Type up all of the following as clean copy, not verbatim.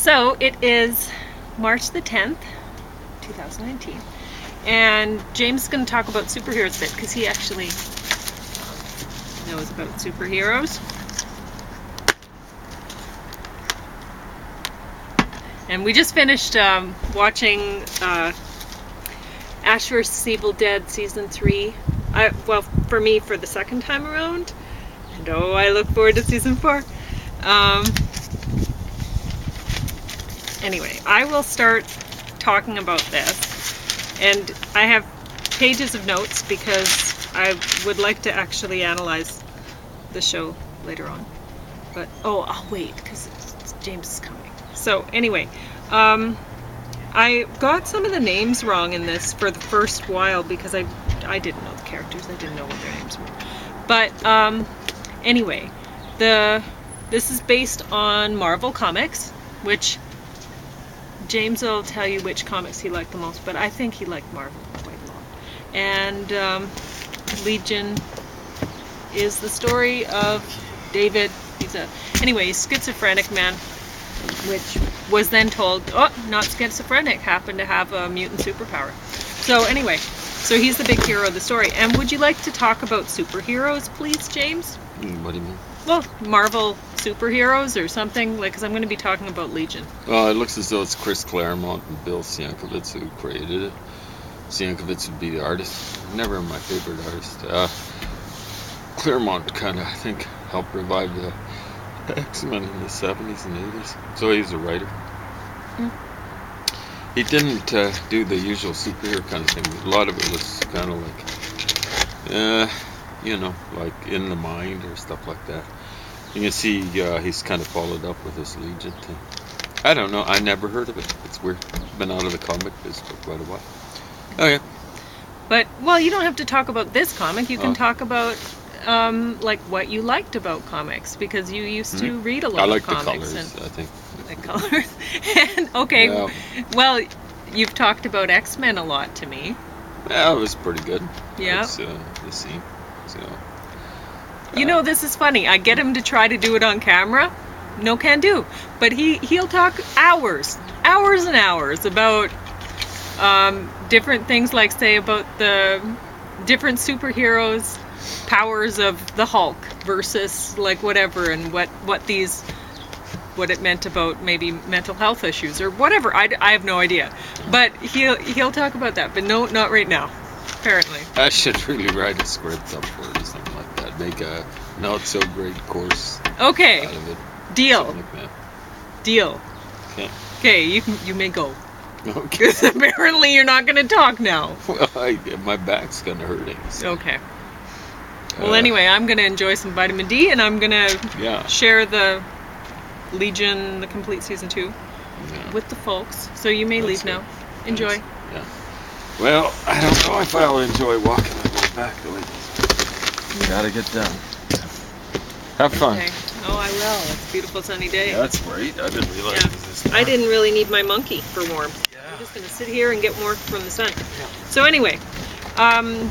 So it is March the 10th, 2019, and James is going to talk about superheroes a bit because he actually knows about superheroes. And we just finished watching Ash vs. Evil Dead Season 3. Well, for me, for the second time around. And I look forward to Season 4. Anyway, I will start talking about this. And I have pages of notes because I would like to actually analyze the show later on. But, I'll wait because James is coming. So anyway, I got some of the names wrong in this for the first while because I didn't know the characters. I didn't know what their names were. But anyway, this is based on Marvel Comics, which James will tell you which comics he liked the most, but I think he liked Marvel quite a lot. And Legion is the story of David. He's a schizophrenic man, which was then told, not schizophrenic, happened to have a mutant superpower. So anyway, so he's the big hero of the story. And would you like to talk about superheroes, please, James? What do you mean? Well, Marvel superheroes or something, because I'm going to be talking about Legion. Well, it looks as though it's Chris Claremont and Bill Sienkiewicz who created it. Sienkiewicz would be the artist. Never my favorite artist. Claremont kind of, I think, helped revive the X-Men in the 70s and 80s. So he's a writer. He didn't do the usual superhero kind of thing. A lot of it was kind of like, like In the Mind or stuff like that. You can see he's kind of followed up with this Legion thing. I don't know. I never heard of it. It's weird. Been out of the comic biz for quite a while. Oh, yeah. But, well, you don't have to talk about this comic. You can talk about like what you liked about comics, because you used to read a lot of comics. I like the colors, I think. The colors. And, okay, yeah. Well, you've talked about X-Men a lot to me. Yeah, it was pretty good. Yeah. It's, the scene. So, you know, this is funny. I get him to try to do it on camera. No can do. But he'll talk hours and hours about different things, like, say, about the different superheroes' powers of the Hulk versus, like, whatever, and what it meant about maybe mental health issues or whatever. I have no idea. But he'll talk about that. But no, not right now, apparently. I should really write a script up for it or something like that. Make a not so great course out of it. Deal. Like that. Deal. Okay. Okay, you may go. Okay. Because apparently you're not going to talk now. Well, my back's kind of hurting. So. Okay. Well, anyway, I'm going to enjoy some vitamin D, and I'm going to share the Legion, the complete Season 2, with the folks. So you may leave now. Enjoy. Yeah. Well, I don't know if I'll enjoy walking my way back the way this. Gotta get done. Have fun. Okay. Oh, I will. It's a beautiful sunny day. Yeah, that's great. I didn't realize this. I didn't really need my monkey for warmth. Yeah. I'm just going to sit here and get warmth from the sun. Yeah. So anyway,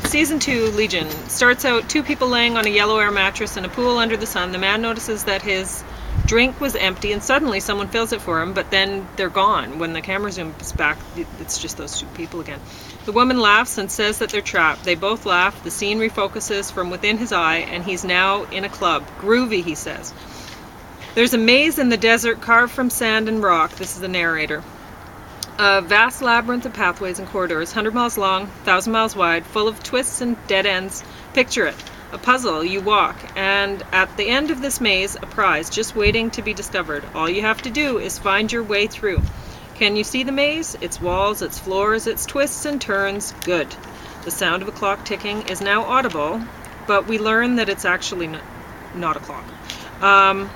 Season 2, Legion, starts out 2 people laying on a yellow air mattress in a pool under the sun. The man notices that his drink was empty, and suddenly someone fills it for him, but then they're gone. When the camera zooms back, it's just those 2 people again. The woman laughs and says that they're trapped. They both laugh. The scene refocuses from within his eye, and he's now in a club. Groovy, he says. There's a maze in the desert carved from sand and rock. This is the narrator. A vast labyrinth of pathways and corridors, 100 miles long, 1,000 miles wide, full of twists and dead ends. Picture it. A puzzle. You walk, and at the end of this maze, a prize just waiting to be discovered. All you have to do is find your way through. Can you see the maze? Its walls, its floors, its twists and turns. Good. The sound of a clock ticking is now audible, but we learn that it's actually not a clock.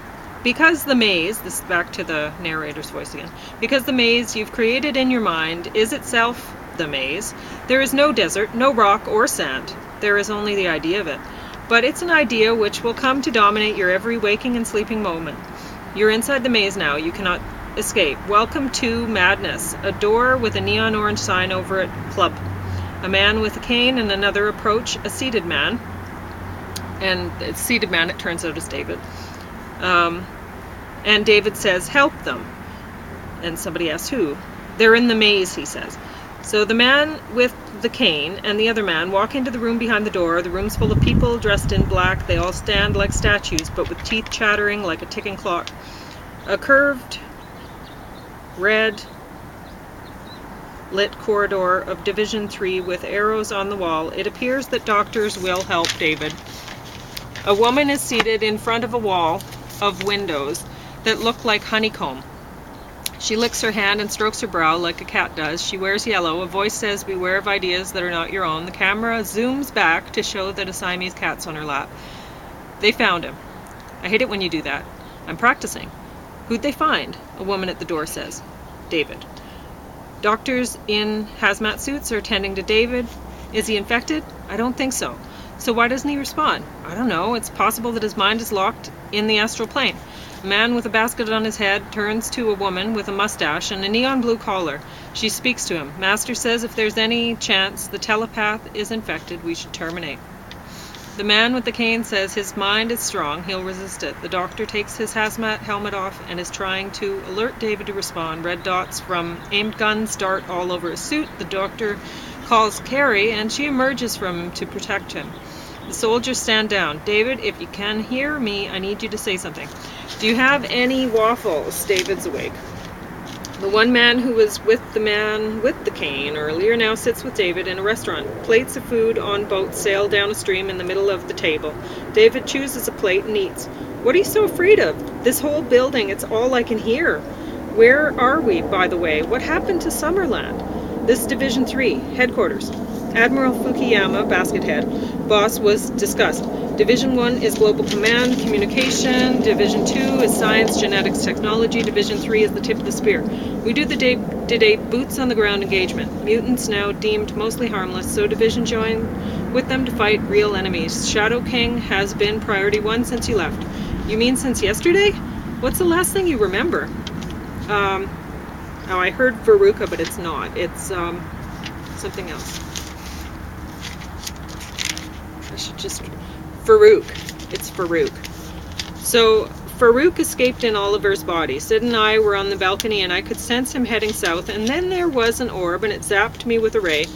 Because the maze, this is back to the narrator's voice again, because the maze you've created in your mind is itself the maze, there is no desert, no rock or sand. There is only the idea of it. But it's an idea which will come to dominate your every waking and sleeping moment. You're inside the maze now. You cannot escape. Welcome to madness. A door with a neon orange sign over it, club. A man with a cane and another approach, a seated man. And it's seated man, it turns out, is David. And David says, help them. And somebody asks who. They're in the maze, he says. So the man with the cane and the other man walk into the room behind the door. The room's full of people dressed in black. They all stand like statues, but with teeth chattering like a ticking clock. A curved, red lit corridor of Division 3 with arrows on the wall. It appears that doctors will help David. A woman is seated in front of a wall of windows that look like honeycomb. She licks her hand and strokes her brow like a cat does. She wears yellow. A voice says, "Beware of ideas that are not your own." The camera zooms back to show that a Siamese cat's on her lap. They found him. I hate it when you do that. I'm practicing. Who'd they find? A woman at the door says. David. Doctors in hazmat suits are tending to David. Is he infected? I don't think so. So why doesn't he respond? I don't know. It's possible that his mind is locked in the astral plane. A man with a basket on his head turns to a woman with a mustache and a neon blue collar. She speaks to him. Master says if there's any chance the telepath is infected, we should terminate. The man with the cane says his mind is strong. He'll resist it. The doctor takes his hazmat helmet off and is trying to alert David to respond. Red dots from aimed guns dart all over his suit. The doctor calls Carrie and she emerges from him to protect him. The soldiers stand down. David, if you can hear me, I need you to say something. Do you have any waffles? David's awake. The one man who was with the man with the cane earlier now sits with David in a restaurant. Plates of food on boats sail down a stream in the middle of the table. David chooses a plate and eats. What are you so afraid of? This whole building, it's all I can hear. Where are we, by the way? What happened to Summerland? This Division 3, headquarters. Admiral Fukuyama, basket head, boss was discussed. Division 1 is Global Command, Communication. Division 2 is Science, Genetics, Technology. Division 3 is the tip of the spear. We do the day-to-day boots-on-the-ground engagement. Mutants now deemed mostly harmless, so Division joined with them to fight real enemies. Shadow King has been priority 1 since you left. You mean since yesterday? What's the last thing you remember? Oh, I heard Veruca, but it's not. It's something else. I should just... Farouk. It's Farouk. So, Farouk escaped in Oliver's body. Sid and I were on the balcony and I could sense him heading south, and then there was an orb and it zapped me with a ray.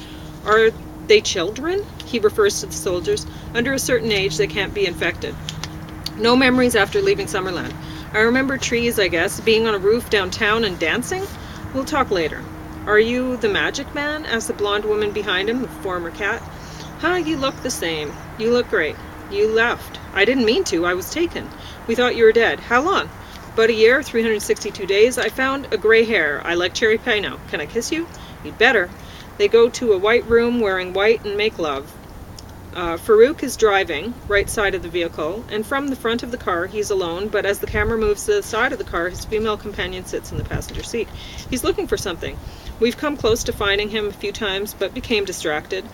Are they children? He refers to the soldiers. Under a certain age, they can't be infected. No memories after leaving Summerland. I remember trees, I guess, being on a roof downtown and dancing. We'll talk later. Are you the magic man? Asked the blonde woman behind him, the former cat. Huh, you look the same. You look great. You left. I didn't mean to. I was taken. We thought you were dead. How long? About a year, 362 days. I found a gray hair. I like cherry pie now. Can I kiss you? You'd better. They go to a white room wearing white and make love. Farouk is driving, right side of the vehicle, and from the front of the car he's alone, but as the camera moves to the side of the car, his female companion sits in the passenger seat. He's looking for something. We've come close to finding him a few times, but became distracted.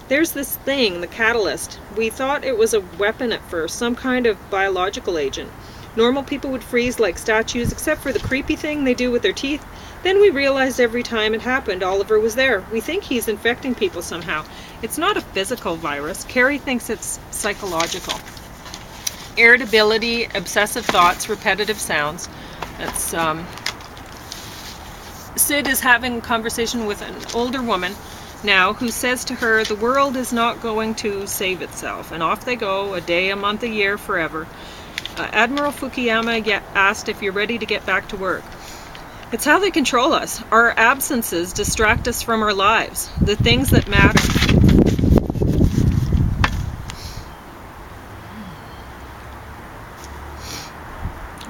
There's this thing, the catalyst. We thought it was a weapon at first, some kind of biological agent. Normal people would freeze like statues, except for the creepy thing they do with their teeth. Then we realized every time it happened, Oliver was there. We think he's infecting people somehow. It's not a physical virus. Carrie thinks it's psychological. Irritability, obsessive thoughts, repetitive sounds. That's, Sid is having a conversation with an older woman now who says to her, the world is not going to save itself. And off they go, a day, a month, a year, forever. Admiral Fukuyama asked if you're ready to get back to work. It's how they control us. Our absences distract us from our lives, the things that matter.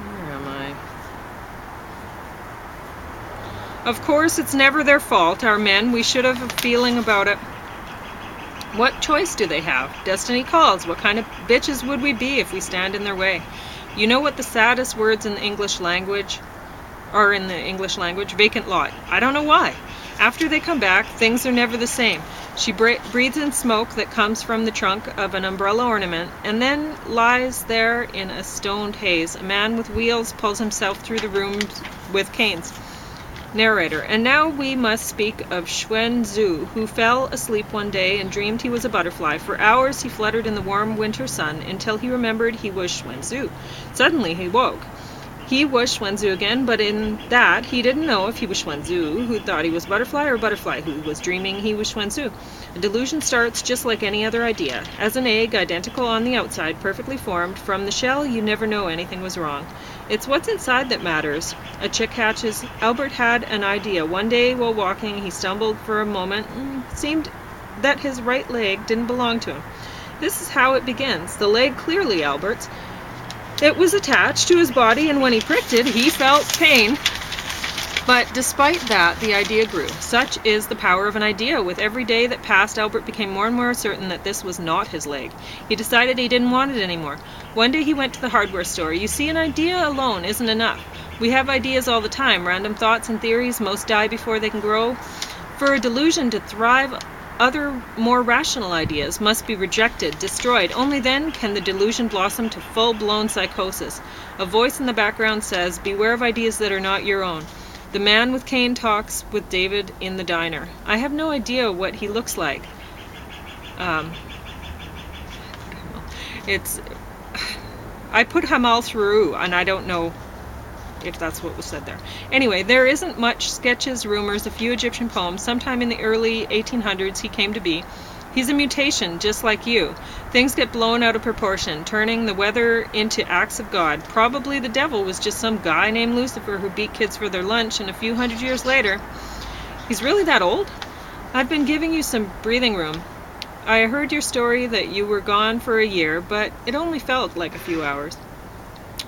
Where am I? Of course, it's never their fault, our men. We should have a feeling about it. What choice do they have? Destiny calls. What kind of bitches would we be if we stand in their way? You know what the saddest words in the English language are in the English language? Vacant lot. I don't know why. After they come back, things are never the same. She breathes in smoke that comes from the trunk of an umbrella ornament and then lies there in a stoned haze. A man with wheels pulls himself through the rooms with canes. Narrator. And now we must speak of Xuan Zhu, who fell asleep one day and dreamed he was a butterfly. For hours he fluttered in the warm winter sun until he remembered he was Xuan Zhu. Suddenly he woke. He was Xuanzu again, but in that he didn't know if he was Xuanzu, who thought he was Butterfly, or Butterfly, who was dreaming he was Xuanzu. A delusion starts just like any other idea. As an egg, identical on the outside, perfectly formed, from the shell you never know anything was wrong. It's what's inside that matters. A chick hatches. Albert had an idea. One day while walking, he stumbled for a moment. Seemed that his right leg didn't belong to him. This is how it begins. The leg clearly Albert's. It was attached to his body, and when he pricked it, he felt pain. But despite that, the idea grew. Such is the power of an idea. With every day that passed, Albert became more and more certain that this was not his leg. He decided he didn't want it anymore. One day he went to the hardware store. You see, an idea alone isn't enough. We have ideas all the time, random thoughts and theories. Most die before they can grow. For a delusion to thrive, other, more rational ideas must be rejected, destroyed. Only then can the delusion blossom to full-blown psychosis. A voice in the background says, beware of ideas that are not your own. The man with cane talks with David in the diner. I have no idea what he looks like. I put Hamal through, and I don't know if that's what was said there. Anyway, there isn't much. Sketches, rumors, a few Egyptian poems. Sometime in the early 1800s he came to be. He's a mutation, just like you. Things get blown out of proportion, turning the weather into acts of God. Probably the devil was just some guy named Lucifer who beat kids for their lunch, and a few hundred years later... He's really that old? I've been giving you some breathing room. I heard your story that you were gone for a year, but it only felt like a few hours.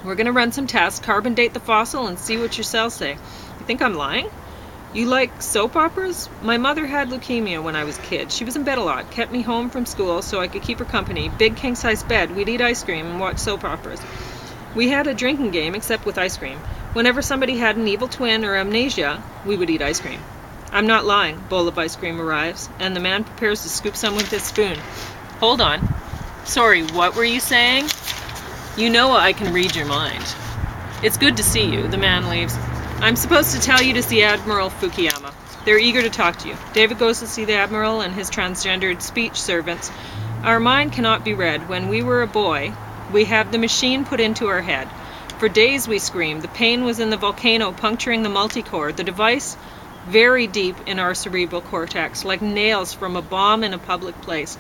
We're going to run some tests, carbon date the fossil, and see what your cells say. You think I'm lying? You like soap operas? My mother had leukemia when I was a kid. She was in bed a lot, kept me home from school so I could keep her company. Big king-size bed. We'd eat ice cream and watch soap operas. We had a drinking game, except with ice cream. Whenever somebody had an evil twin or amnesia, we would eat ice cream. I'm not lying. Bowl of ice cream arrives, and the man prepares to scoop some with his spoon. Hold on. Sorry, what were you saying? You know I can read your mind. It's good to see you. The man leaves. I'm supposed to tell you to see Admiral Fukuyama. They're eager to talk to you. David goes to see the Admiral and his transgendered speech servants. Our mind cannot be read. When we were a boy, we had the machine put into our head. For days we screamed. The pain was in the volcano puncturing the multicore. The device very deep in our cerebral cortex, like nails from a bomb in a public place.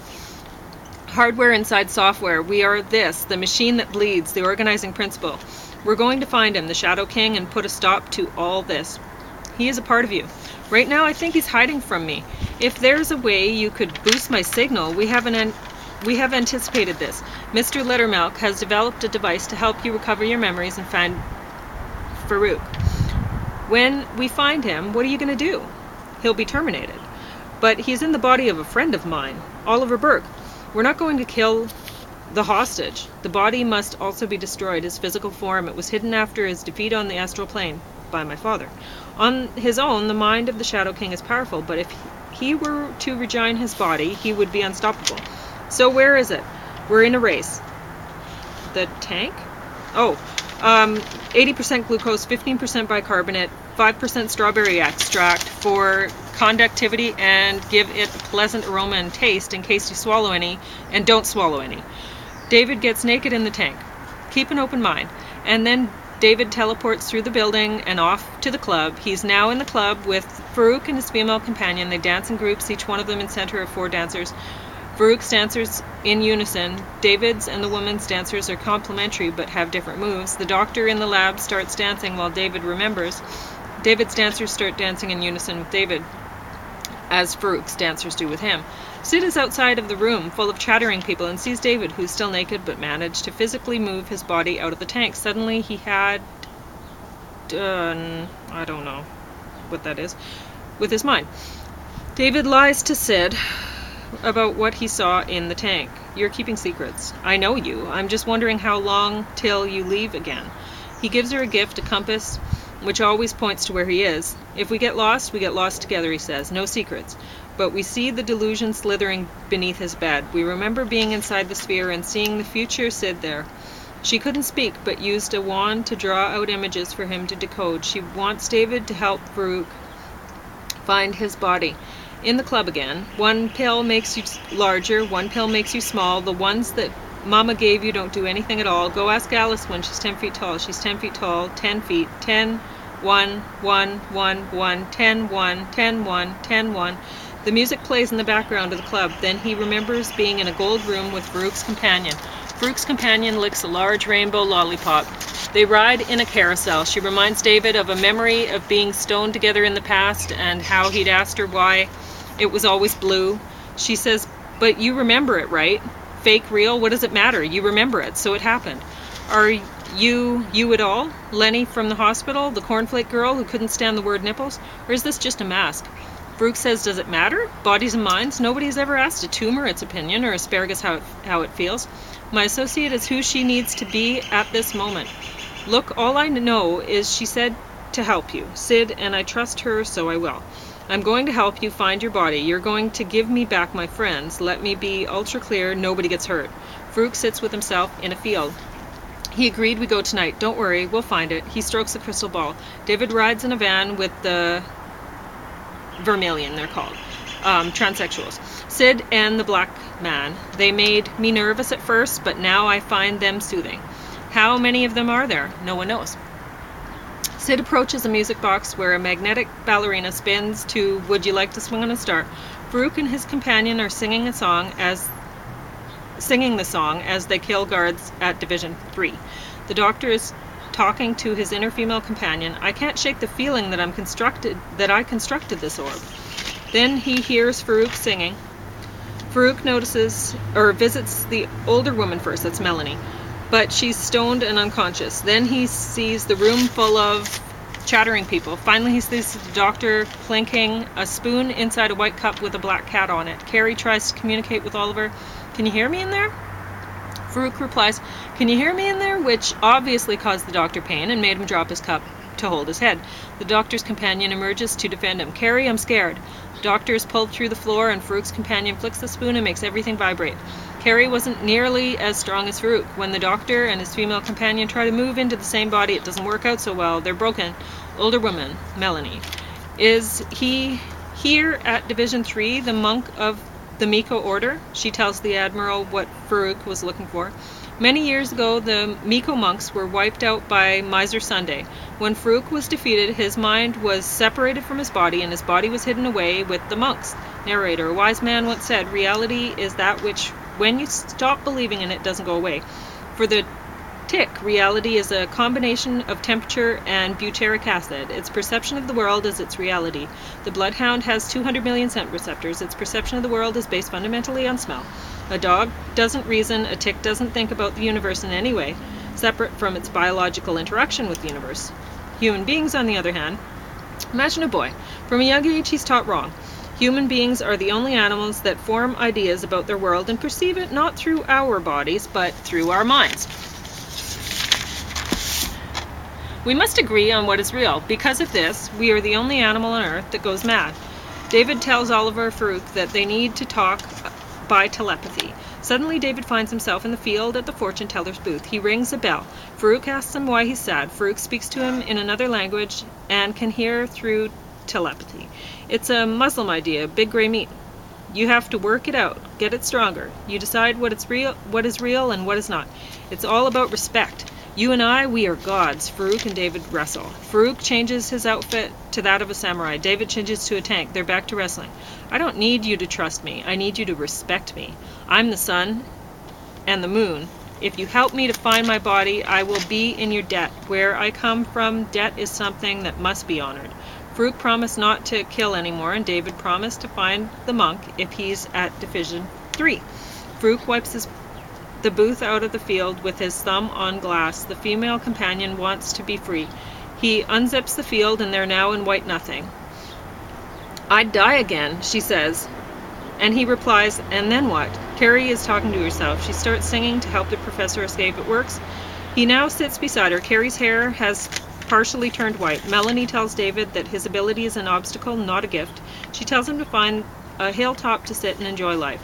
Hardware inside software. We are this, the machine that bleeds, the organizing principle. We're going to find him, the Shadow King, and put a stop to all this. He is a part of you. Right now, I think he's hiding from me. If there's a way you could boost my signal, we have anticipated this. Mr. Lettermilk has developed a device to help you recover your memories and find Farouk. When we find him, what are you going to do? He'll be terminated. But he's in the body of a friend of mine, Oliver Burke. We're not going to kill the hostage. The body must also be destroyed. His physical form, it was hidden after his defeat on the astral plane by my father. On his own, the mind of the Shadow King is powerful, but if he were to rejoin his body, he would be unstoppable. So where is it? We're in a race. The tank? Oh, 80% glucose, 15% bicarbonate, 5% strawberry extract for conductivity and give it a pleasant aroma and taste in case you swallow any, and don't swallow any. David gets naked in the tank. Keep an open mind. And then David teleports through the building and off to the club. He's now in the club with Farouk and his female companion. They dance in groups, each one of them in center of 4 dancers. Farouk's dancers in unison. David's and the woman's dancers are complementary but have different moves. The doctor in the lab starts dancing while David remembers. David's dancers start dancing in unison with David, as Farouk's dancers do with him. Sid is outside of the room, full of chattering people, and sees David, who's still naked but managed to physically move his body out of the tank. Suddenly he had done, I don't know what that is, with his mind. David lies to Sid about what he saw in the tank. You're keeping secrets. I know you. I'm just wondering how long till you leave again. He gives her a gift, a compass, which always points to where he is. If we get lost together, he says. No secrets. But we see the delusion slithering beneath his bed. We remember being inside the sphere and seeing the future Sid there. She couldn't speak, but used a wand to draw out images for him to decode. She wants David to help Farouk find his body. In the club again. One pill makes you larger, one pill makes you small. The ones that Mama gave you don't do anything at all. Go ask Alice when she's 10 feet tall. She's 10 feet tall, 10 feet, 10, 1, 1, 1, 1, 10, 1, 10, 1, 10, 1. The music plays in the background of the club. Then he remembers being in a gold room with Farouk's companion. Farouk's companion licks a large rainbow lollipop. They ride in a carousel. She reminds David of a memory of being stoned together in the past and how he'd asked her why it was always blue. She says, but you remember it, right? Fake, real, what does it matter? You remember it, so it happened. Are you at all? Lenny from the hospital, the cornflake girl who couldn't stand the word nipples? Or is this just a mask? Farouk says, does it matter? Bodies and minds? Nobody has ever asked a tumor its opinion or asparagus how it feels. My associate is who she needs to be at this moment. Look, all I know is she said to help you, Sid, and I trust her, so I will. I'm going to help you find your body. You're going to give me back my friends. Let me be ultra clear, nobody gets hurt. Farouk sits with himself in a field. He agreed we go tonight. Don't worry, we'll find it. He strokes the crystal ball. David rides in a van with the Vermilion, they're called. Transsexuals. Sid and the black man. They made me nervous at first, but now I find them soothing. How many of them are there? No one knows. Sid approaches a music box where a magnetic ballerina spins to Would You Like to Swing on a Star? Farouk and his companion are singing the song as they kill guards at Division 3. The doctor is talking to his inner female companion. I can't shake the feeling that I constructed this orb. Then he hears Farouk singing. Farouk visits the older woman first, that's Melanie, but she's stoned and unconscious. Then he sees the room full of chattering people. Finally, he sees the doctor clinking a spoon inside a white cup with a black cat on it. Carrie tries to communicate with Oliver. Can you hear me in there? Farouk replies, can you hear me in there? Which obviously caused the doctor pain and made him drop his cup to hold his head. The doctor's companion emerges to defend him. Carrie, I'm scared. The doctor is pulled through the floor and Farouk's companion flicks the spoon and makes everything vibrate. Carrie wasn't nearly as strong as Farouk. When the doctor and his female companion try to move into the same body, it doesn't work out so well. They're broken. Older woman, Melanie. Is he here at Division 3, the monk of the Miko Order? She tells the Admiral what Farouk was looking for. Many years ago, the Miko monks were wiped out by Miser Sunday. When Farouk was defeated, his mind was separated from his body, and his body was hidden away with the monks. Narrator, a wise man once said, reality is that which, when you stop believing in it, doesn't go away. For the tick, reality is a combination of temperature and butyric acid. Its perception of the world is its reality. The bloodhound has 200 million scent receptors. Its perception of the world is based fundamentally on smell. A dog doesn't reason, a tick doesn't think about the universe in any way, separate from its biological interaction with the universe. Human beings, on the other hand, imagine a boy. From a young age, he's taught wrong. Human beings are the only animals that form ideas about their world and perceive it not through our bodies, but through our minds. We must agree on what is real. Because of this, we are the only animal on Earth that goes mad. David tells Oliver Farouk that they need to talk by telepathy. Suddenly, David finds himself in the field at the fortune teller's booth. He rings a bell. Farouk asks him why he's sad. Farouk speaks to him in another language and can hear through telepathy. It's a Muslim idea, big gray meat. You have to work it out, get it stronger. You decide what is real and what is not. It's all about respect. You and I, we are gods. Farouk and David wrestle. Farouk changes his outfit to that of a samurai. David changes to a tank. They're back to wrestling. I don't need you to trust me. I need you to respect me. I'm the sun and the moon. If you help me to find my body, I will be in your debt. Where I come from, debt is something that must be honored. Farouk promised not to kill anymore, and David promised to find the monk if he's at Division 3. Farouk wipes the booth out of the field with his thumb on glass. The female companion wants to be free. He unzips the field and they're now in white nothing. I'd die again, she says. And he replies, and then what? Carrie is talking to herself. She starts singing to help the professor escape. It works. He now sits beside her. Carrie's hair has partially turned white. Melanie tells David that his ability is an obstacle, not a gift. She tells him to find a hilltop to sit and enjoy life.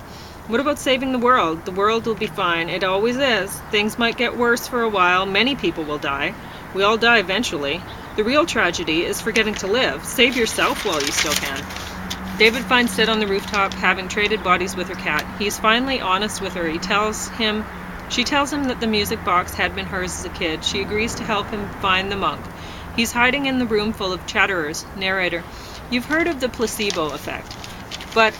What about saving the world? The world will be fine. It always is. Things might get worse for a while. Many people will die. We all die eventually. The real tragedy is forgetting to live. Save yourself while you still can. David finds Sid on the rooftop, having traded bodies with her cat. He's finally honest with her. He tells him She tells him that the music box had been hers as a kid. She agrees to help him find the monk. He's hiding in the room full of chatterers. Narrator: you've heard of the placebo effect, but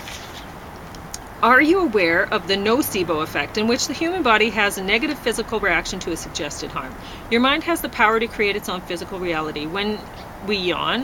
are you aware of the nocebo effect, in which the human body has a negative physical reaction to a suggested harm? Your mind has the power to create its own physical reality. When we yawn,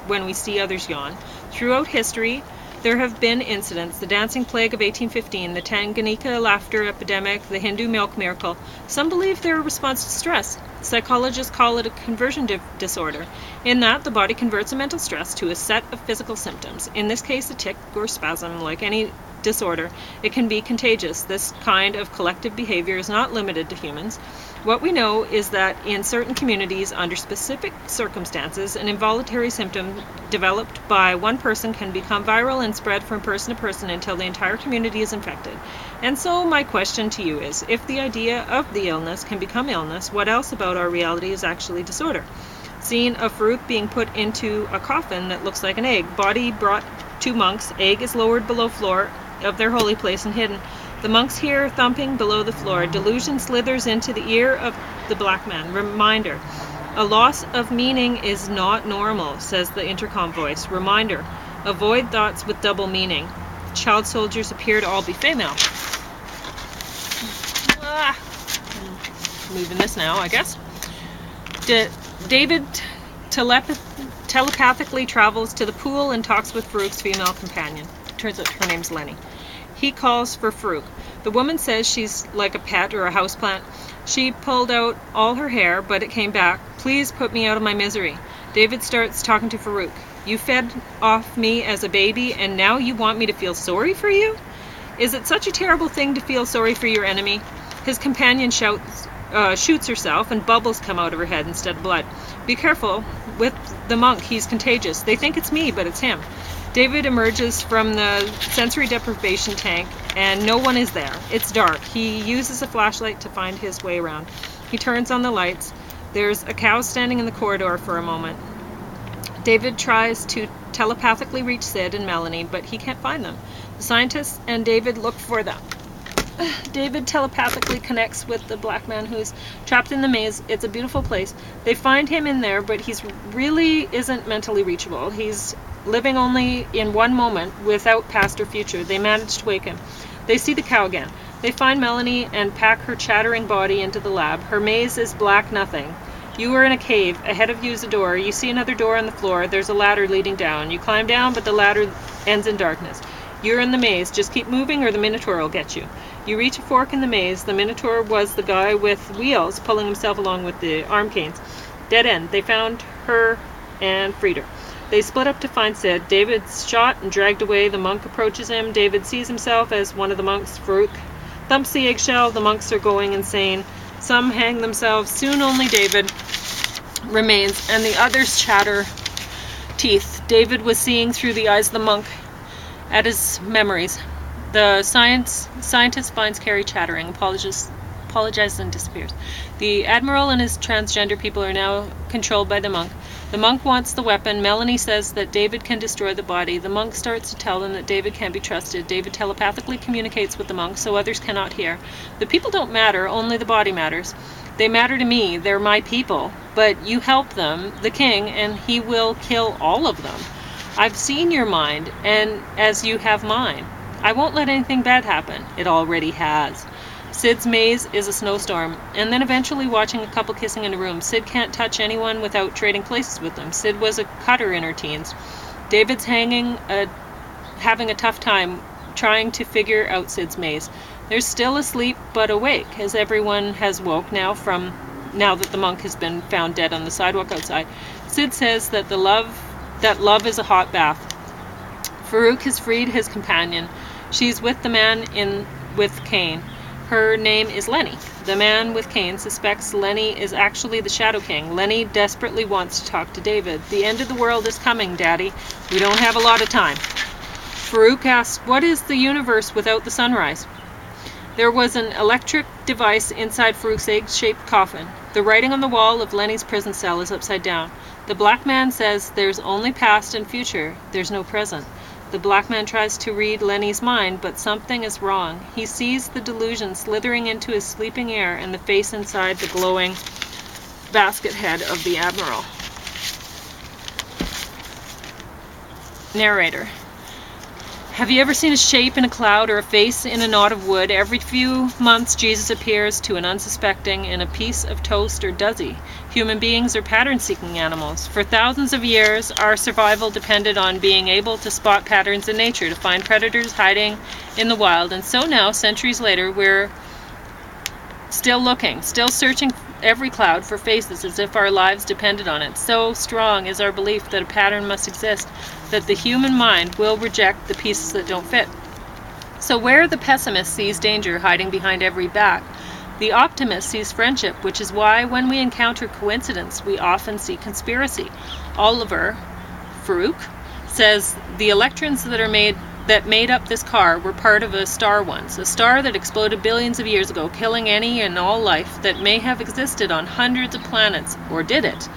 when we see others yawn, throughout history, there have been incidents: the dancing plague of 1815, the Tanganyika laughter epidemic, the Hindu milk miracle. Some believe they're a response to stress. Psychologists call it a conversion disorder, in that the body converts a mental stress to a set of physical symptoms. In this case, a tic or spasm. Like any disorder, it can be contagious. This kind of collective behavior is not limited to humans. What we know is that in certain communities, under specific circumstances, an involuntary symptom developed by one person can become viral and spread from person to person until the entire community is infected. And so my question to you is, if the idea of the illness can become illness, what else about our reality is actually disorder? Scene of Farouk being put into a coffin that looks like an egg. Body brought to monks. Egg is lowered below floor of their holy place and hidden. The monks hear thumping below the floor. Delusion slithers into the ear of the black man. Reminder: a loss of meaning is not normal, says the intercom voice. Reminder: avoid thoughts with double meaning. Child soldiers appear to all be female. Moving this now, I guess. David telepathically travels to the pool and talks with Farouk's female companion. Turns out her name's Lenny. He calls for Farouk. The woman says she's like a pet or a houseplant. She pulled out all her hair, but it came back. Please put me out of my misery. David starts talking to Farouk. You fed off me as a baby, and now you want me to feel sorry for you? Is it such a terrible thing to feel sorry for your enemy? His companion shoots herself, and bubbles come out of her head instead of blood. Be careful with the monk. He's contagious. They think it's me, but it's him. David emerges from the sensory deprivation tank, and no one is there. It's dark. He uses a flashlight to find his way around. He turns on the lights. There's a cow standing in the corridor for a moment. David tries to telepathically reach Sid and Melanie, but he can't find them. The scientists and David look for them. David telepathically connects with the black man who's trapped in the maze. It's a beautiful place. They find him in there, but he's really isn't mentally reachable. He's living only in one moment without past or future. They manage to wake him. They see the cow again. They find Melanie and pack her chattering body into the lab. Her maze is black nothing. You are in a cave. Ahead of you is a door. You see another door on the floor. There's a ladder leading down. You climb down, but the ladder ends in darkness. You're in the maze. Just keep moving or the Minotaur will get you. You reach a fork in the maze. The Minotaur was the guy with wheels pulling himself along with the arm canes. Dead end. They found her and freed her. They split up to find Sid. David's shot and dragged away. The monk approaches him. David sees himself as one of the monks. Farouk thumps the eggshell. The monks are going insane. Some hang themselves. Soon only David remains, and the others chatter teeth. David was seeing through the eyes of the monk at his memories. The scientist finds Carrie chattering, apologizes and disappears. The admiral and his transgender people are now controlled by the monk. The monk wants the weapon. Melanie says that David can destroy the body. The monk starts to tell them that David can't be trusted. David telepathically communicates with the monk so others cannot hear. The people don't matter, only the body matters. They matter to me. They're my people. But you help them, the king, and he will kill all of them. I've seen your mind, and as you have mine. I won't let anything bad happen. It already has. Sid's maze is a snowstorm, and then eventually watching a couple kissing in a room. Sid can't touch anyone without trading places with them. Sid was a cutter in her teens. David's having a tough time trying to figure out Sid's maze. They're still asleep but awake, as everyone has woke now that the monk has been found dead on the sidewalk outside. Sid says that love is a hot bath. Farouk has freed his companion. She's with the man with Cain. Her name is Lenny. The man with Cain suspects Lenny is actually the Shadow King. Lenny desperately wants to talk to David. The end of the world is coming, Daddy. We don't have a lot of time. Farouk asks, what is the universe without the sunrise? There was an electric device inside Farouk's egg-shaped coffin. The writing on the wall of Lenny's prison cell is upside down. The black man says there's only past and future. There's no present. The black man tries to read Lenny's mind, but something is wrong. He sees the delusion slithering into his sleeping ear and the face inside the glowing basket head of the Admiral. Narrator. Have you ever seen a shape in a cloud or a face in a knot of wood? Every few months Jesus appears to an unsuspecting in a piece of toast, or does he? Human beings are pattern-seeking animals. For thousands of years, our survival depended on being able to spot patterns in nature, to find predators hiding in the wild. And so now, centuries later, we're still looking, still searching every cloud for faces as if our lives depended on it. So strong is our belief that a pattern must exist, that the human mind will reject the pieces that don't fit. So where the pessimist sees danger hiding behind every back, the optimist sees friendship, which is why when we encounter coincidence, we often see conspiracy. Oliver Farouk says the electrons that made up this car were part of a star once, a star that exploded billions of years ago, killing any and all life that may have existed on hundreds of planets. Or did it?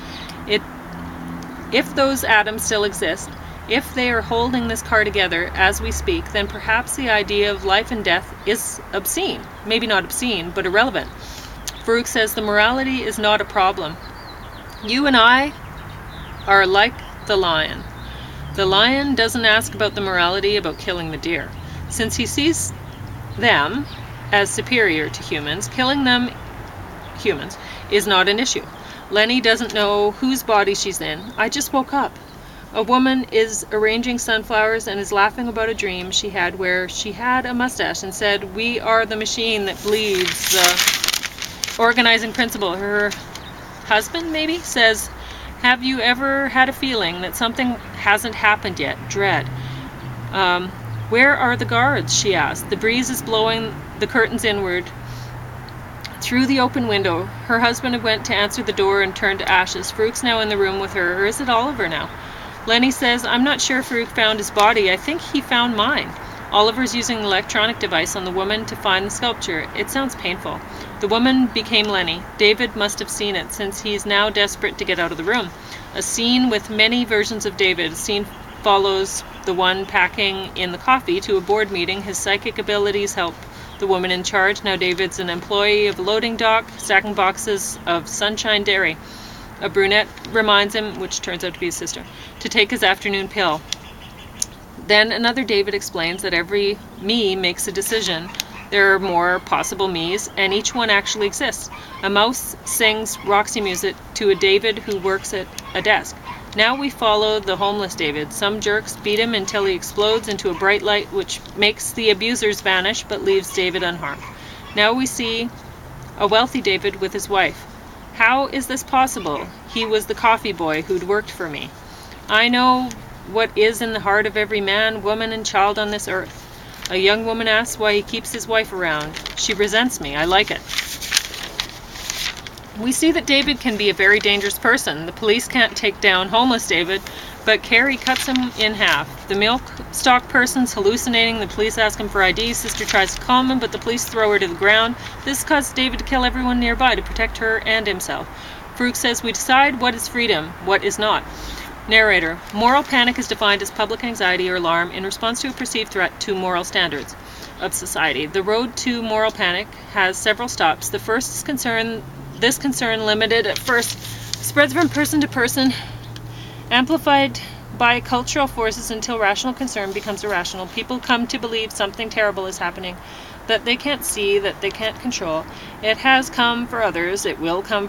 If those atoms still exist, if they are holding this car together as we speak, then perhaps the idea of life and death is obscene. Maybe not obscene, but irrelevant. Farouk says the morality is not a problem. You and I are like the lion. The lion doesn't ask about the morality about killing the deer. Since he sees them as superior to humans, killing them, humans, is not an issue. Lenny doesn't know whose body she's in. I just woke up. A woman is arranging sunflowers and is laughing about a dream she had where she had a mustache and said, "We are the machine that bleeds," the organizing principle. Her husband, maybe, says, "Have you ever had a feeling that something hasn't happened yet? Dread." Where are the guards? She asked. The breeze is blowing the curtains inward through the open window. Her husband went to answer the door and turned to ashes. Farouk's now in the room with her, or is it Oliver now? Lenny says, "I'm not sure Farouk found his body. I think he found mine." Oliver's using an electronic device on the woman to find the sculpture. It sounds painful. The woman became Lenny. David must have seen it, since he is now desperate to get out of the room. A scene with many versions of David. A scene follows the one packing in the coffee to a board meeting. His psychic abilities help the woman in charge. Now David's an employee of a loading dock, stacking boxes of Sunshine Dairy. A brunette reminds him, which turns out to be his sister, to take his afternoon pill. Then another David explains that every me makes a decision. There are more possible me's, and each one actually exists. A mouse sings Roxy music to a David who works at a desk. Now we follow the homeless David. Some jerks beat him until he explodes into a bright light which makes the abusers vanish but leaves David unharmed. Now we see a wealthy David with his wife. How is this possible? He was the coffee boy who'd worked for me. I know what is in the heart of every man, woman, and child on this earth. A young woman asks why he keeps his wife around. She resents me. I like it. We see that David can be a very dangerous person. The police can't take down homeless David, but Carrie cuts him in half. The milk stock person's hallucinating. The police ask him for ID. Sister tries to calm him, but the police throw her to the ground. This causes David to kill everyone nearby to protect her and himself. Farouk says, "We decide what is freedom, what is not." Narrator. Moral panic is defined as public anxiety or alarm in response to a perceived threat to moral standards of society. The road to moral panic has several stops. The first is this concern, limited at first, spreads from person to person, amplified by cultural forces until rational concern becomes irrational. People come to believe something terrible is happening that they can't see, that they can't control. It has come for others. It will come for